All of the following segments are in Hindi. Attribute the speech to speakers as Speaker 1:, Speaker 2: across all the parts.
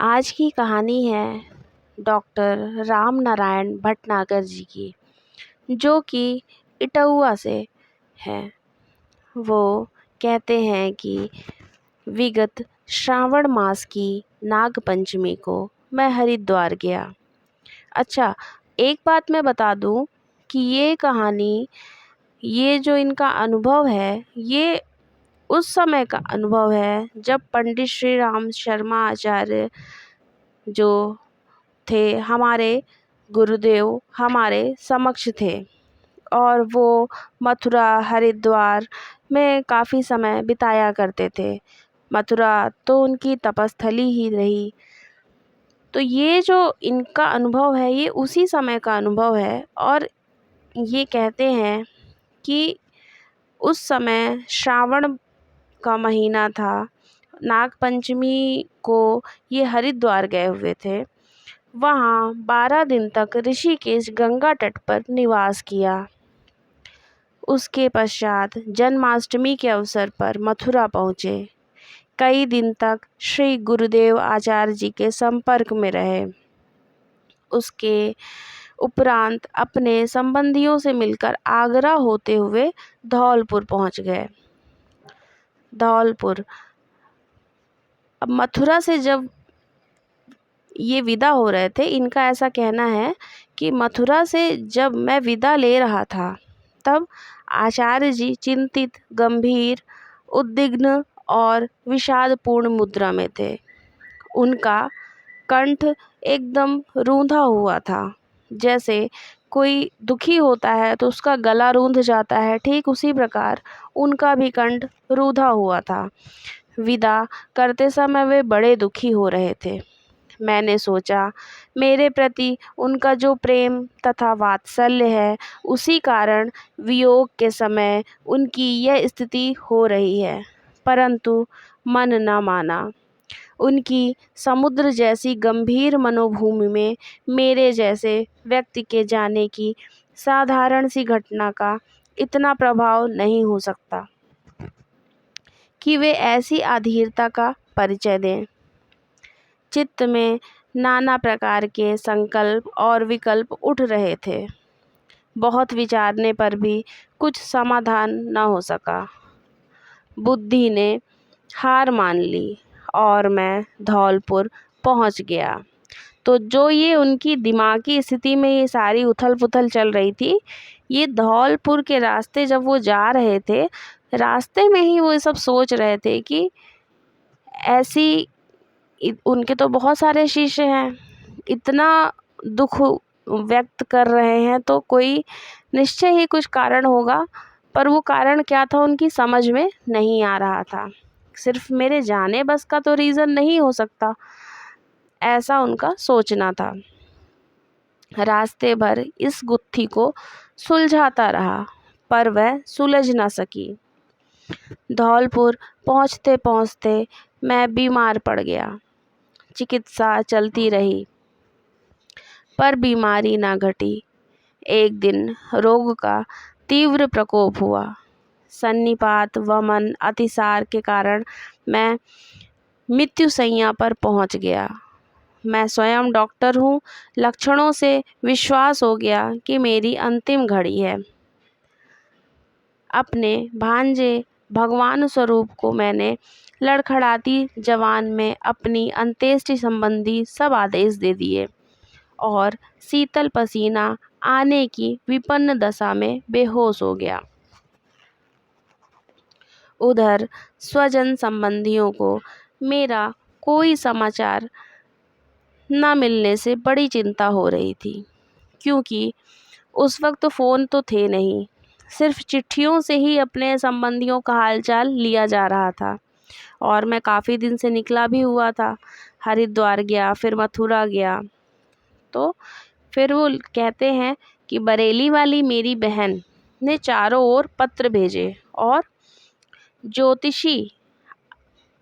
Speaker 1: आज की कहानी है डॉक्टर राम नारायण भटनागर जी की, जो कि इटौआ से हैं। वो कहते हैं कि विगत श्रावण मास की नाग पंचमी को मैं हरिद्वार गया। अच्छा, एक बात मैं बता दूं कि ये कहानी, ये जो इनका अनुभव है, ये उस समय का अनुभव है जब पंडित श्री राम शर्मा आचार्य जो थे, हमारे गुरुदेव हमारे समक्ष थे, और वो मथुरा हरिद्वार में काफ़ी समय बिताया करते थे। मथुरा तो उनकी तपस्थली ही रही। तो ये जो इनका अनुभव है, ये उसी समय का अनुभव है। और ये कहते हैं कि उस समय श्रावण का महीना था, नाग पंचमी को ये हरिद्वार गए हुए थे। वहाँ 12 दिन तक ऋषिकेश गंगा तट पर निवास किया। उसके पश्चात जन्माष्टमी के अवसर पर मथुरा पहुँचे। कई दिन तक श्री गुरुदेव आचार्य जी के संपर्क में रहे। उसके उपरांत अपने संबंधियों से मिलकर आगरा होते हुए धौलपुर पहुँच गए। धौलपुर, अब मथुरा से जब ये विदा हो रहे थे, इनका ऐसा कहना है कि मथुरा से जब मैं विदा ले रहा था, तब आचार्य जी चिंतित, गंभीर, उद्विग्न और विषादपूर्ण मुद्रा में थे। उनका कंठ एकदम रूंधा हुआ था। जैसे कोई दुखी होता है तो उसका गला रूंध जाता है, ठीक उसी प्रकार उनका भी कंठ रूंधा हुआ था। विदा करते समय वे बड़े दुखी हो रहे थे। मैंने सोचा, मेरे प्रति उनका जो प्रेम तथा वात्सल्य है, उसी कारण वियोग के समय उनकी यह स्थिति हो रही है। परंतु मन न माना। उनकी समुद्र जैसी गंभीर मनोभूमि में मेरे जैसे व्यक्ति के जाने की साधारण सी घटना का इतना प्रभाव नहीं हो सकता कि वे ऐसी अधीरता का परिचय दें। चित्त में नाना प्रकार के संकल्प और विकल्प उठ रहे थे। बहुत विचारने पर भी कुछ समाधान न हो सका। बुद्धि ने हार मान ली और मैं धौलपुर पहुंच गया। तो जो ये उनकी दिमागी स्थिति में ये सारी उथल पुथल चल रही थी, ये धौलपुर के रास्ते जब वो जा रहे थे, रास्ते में ही वो सब सोच रहे थे कि ऐसी उनके तो बहुत सारे शिष्य हैं, इतना दुख व्यक्त कर रहे हैं, तो कोई निश्चय ही कुछ कारण होगा। पर वो कारण क्या था, उनकी समझ में नहीं आ रहा था। सिर्फ मेरे जाने बस का तो रीज़न नहीं हो सकता, ऐसा उनका सोचना था। रास्ते भर इस गुत्थी को सुलझाता रहा, पर वह सुलझ ना सकी। धौलपुर पहुँचते पहुँचते मैं बीमार पड़ गया। चिकित्सा चलती रही, पर बीमारी ना घटी। एक दिन रोग का तीव्र प्रकोप हुआ। सन्निपात, वमन, अतिसार के कारण मैं मृत्युशैया पर पहुंच गया। मैं स्वयं डॉक्टर हूँ। लक्षणों से विश्वास हो गया कि मेरी अंतिम घड़ी है। अपने भांजे भगवान स्वरूप को मैंने लड़खड़ाती जवान में अपनी अंत्येष्टि संबंधी सब आदेश दे दिए और शीतल पसीना आने की विपन्न दशा में बेहोश हो गया। उधर स्वजन संबंधियों को मेरा कोई समाचार न मिलने से बड़ी चिंता हो रही थी, क्योंकि उस वक्त फ़ोन तो थे नहीं। सिर्फ चिट्ठियों से ही अपने संबंधियों का हालचाल लिया जा रहा था। और मैं काफ़ी दिन से निकला भी हुआ था। हरिद्वार गया, फिर मथुरा गया। तो फिर वो कहते हैं कि बरेली वाली मेरी बहन ने चारों ओर पत्र भेजे और ज्योतिषी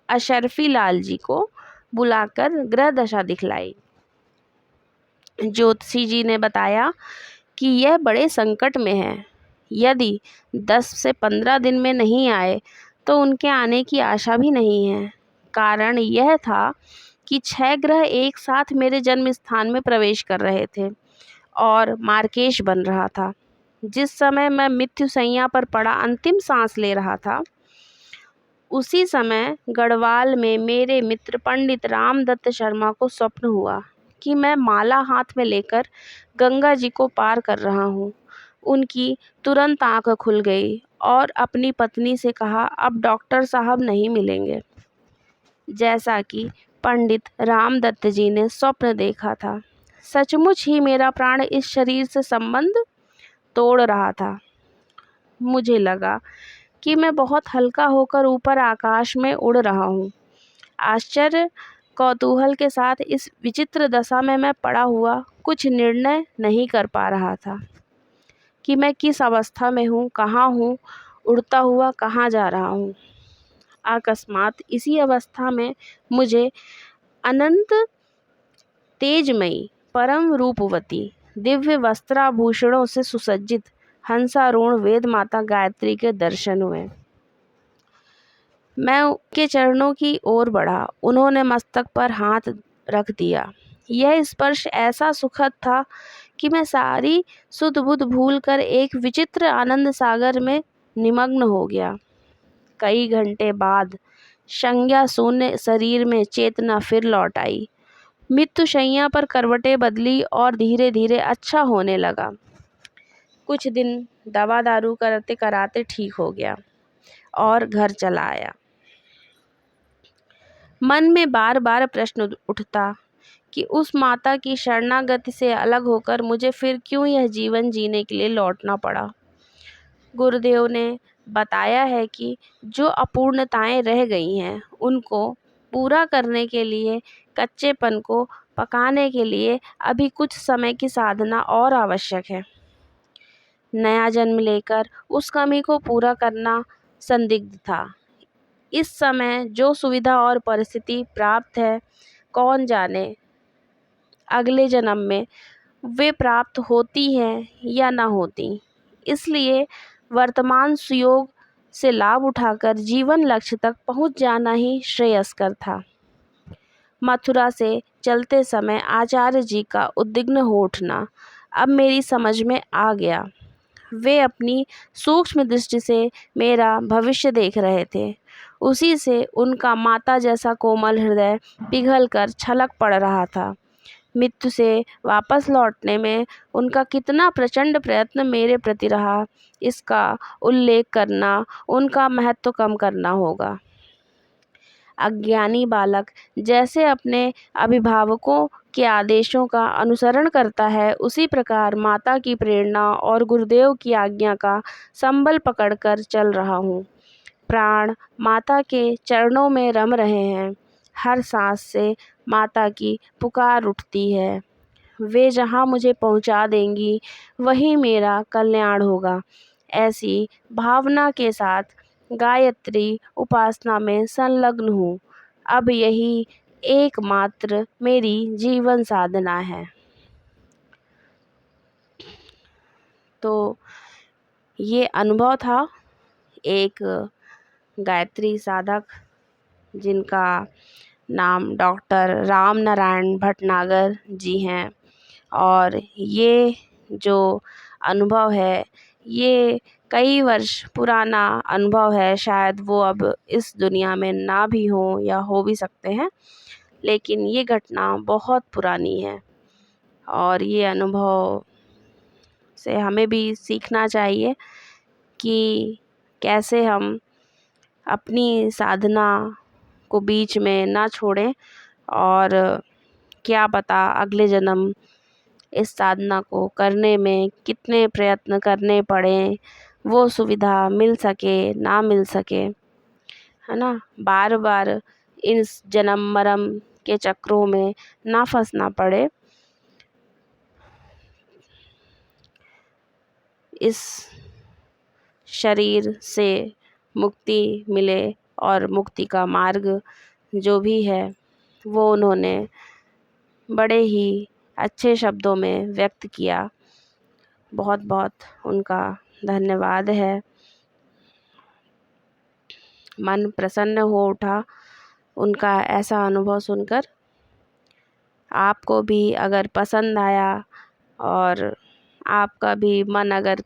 Speaker 1: अशरफी लाल जी को बुलाकर ग्रह दशा दिखलाई। ज्योतिषी जी ने बताया कि यह बड़े संकट में है। यदि 10 से 15 दिन में नहीं आए तो उनके आने की आशा भी नहीं है। कारण यह था कि 6 ग्रह एक साथ मेरे जन्म स्थान में प्रवेश कर रहे थे और मार्केश बन रहा था। जिस समय मैं मृत्यु शैया पर पड़ा अंतिम सांस ले रहा था, उसी समय गढ़वाल में मेरे मित्र पंडित रामदत्त शर्मा को स्वप्न हुआ कि मैं माला हाथ में लेकर गंगा जी को पार कर रहा हूँ। उनकी तुरंत आंख खुल गई और अपनी पत्नी से कहा, अब डॉक्टर साहब नहीं मिलेंगे। जैसा कि पंडित रामदत्त जी ने स्वप्न देखा था, सचमुच ही मेरा प्राण इस शरीर से संबंध तोड़ रहा था। मुझे लगा कि मैं बहुत हल्का होकर ऊपर आकाश में उड़ रहा हूँ। आश्चर्य कौतूहल के साथ इस विचित्र दशा में मैं पड़ा हुआ कुछ निर्णय नहीं कर पा रहा था कि मैं किस अवस्था में हूँ, कहाँ हूँ, उड़ता हुआ कहाँ जा रहा हूँ। अकस्मात इसी अवस्था में मुझे अनंत तेजमयी परम रूपवती दिव्य वस्त्राभूषणों से सुसज्जित हंसारूढ़ वेद माता गायत्री के दर्शन हुए। मैं उनके चरणों की ओर बढ़ा। उन्होंने मस्तक पर हाथ रख दिया। यह स्पर्श ऐसा सुखद था कि मैं सारी सुध बुध भूल कर एक विचित्र आनंद सागर में निमग्न हो गया। कई घंटे बाद संज्ञा शून्य शरीर में चेतना फिर लौट आई। मृत्यु शैया पर करवटें बदली और धीरे धीरे अच्छा होने लगा। कुछ दिन दवा दारू करते कराते ठीक हो गया और घर चला आया। मन में बार बार प्रश्न उठता कि उस माता की शरणागति से अलग होकर मुझे फिर क्यों यह जीवन जीने के लिए लौटना पड़ा। गुरुदेव ने बताया है कि जो अपूर्णताएं रह गई हैं, उनको पूरा करने के लिए, कच्चेपन को पकाने के लिए अभी कुछ समय की साधना और आवश्यक है। नया जन्म लेकर उस कमी को पूरा करना संदिग्ध था। इस समय जो सुविधा और परिस्थिति प्राप्त है, कौन जाने अगले जन्म में वे प्राप्त होती हैं या न होती। इसलिए वर्तमान सुयोग से लाभ उठाकर जीवन लक्ष्य तक पहुंच जाना ही श्रेयस्कर था। मथुरा से चलते समय आचार्य जी का उद्विग्न हो उठना अब मेरी समझ में आ गया। वे अपनी सूक्ष्म दृष्टि से मेरा भविष्य देख रहे थे। उसी से उनका माता जैसा कोमल हृदय पिघलकर छलक पड़ रहा था। मृत्यु से वापस लौटने में उनका कितना प्रचंड प्रयत्न मेरे प्रति रहा, इसका उल्लेख करना उनका महत्व कम करना होगा। अज्ञानी बालक जैसे अपने अभिभावकों के आदेशों का अनुसरण करता है, उसी प्रकार माता की प्रेरणा और गुरुदेव की आज्ञा का संबल पकड़कर चल रहा हूँ। प्राण माता के चरणों में रम रहे हैं। हर सांस से माता की पुकार उठती है। वे जहाँ मुझे पहुँचा देंगी, वहीं मेरा कल्याण होगा। ऐसी भावना के साथ गायत्री उपासना में संलग्न हूँ। अब यही एकमात्र मेरी जीवन साधना है। तो ये अनुभव था एक गायत्री साधक जिनका नाम डॉक्टर राम नारायण भटनागर जी हैं। और ये जो अनुभव है, ये कई वर्ष पुराना अनुभव है। शायद वो अब इस दुनिया में ना भी हो या हो भी सकते हैं, लेकिन ये घटना बहुत पुरानी है और ये अनुभव से हमें भी सीखना चाहिए कि कैसे हम अपनी साधना को बीच में ना छोड़ें और क्या पता अगले जन्म इस साधना को करने में कितने प्रयत्न करने पड़ें, वो सुविधा मिल सके ना मिल सके, है ना। बार बार इस जन्म मरम के चक्रों में ना फंसना पड़े। इस शरीर से मुक्ति मिले और मुक्ति का मार्ग जो भी है वो उन्होंने बड़े ही अच्छे शब्दों में व्यक्त किया। बहुत बहुत उनका धन्यवाद है। मन प्रसन्न हो उठा उनका ऐसा अनुभव सुनकर। आपको भी अगर पसंद आया और आपका भी मन अगर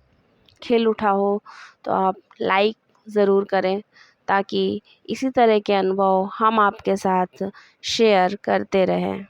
Speaker 1: खिल उठा हो तो आप लाइक ज़रूर करें, ताकि इसी तरह के अनुभव हम आपके साथ शेयर करते रहें।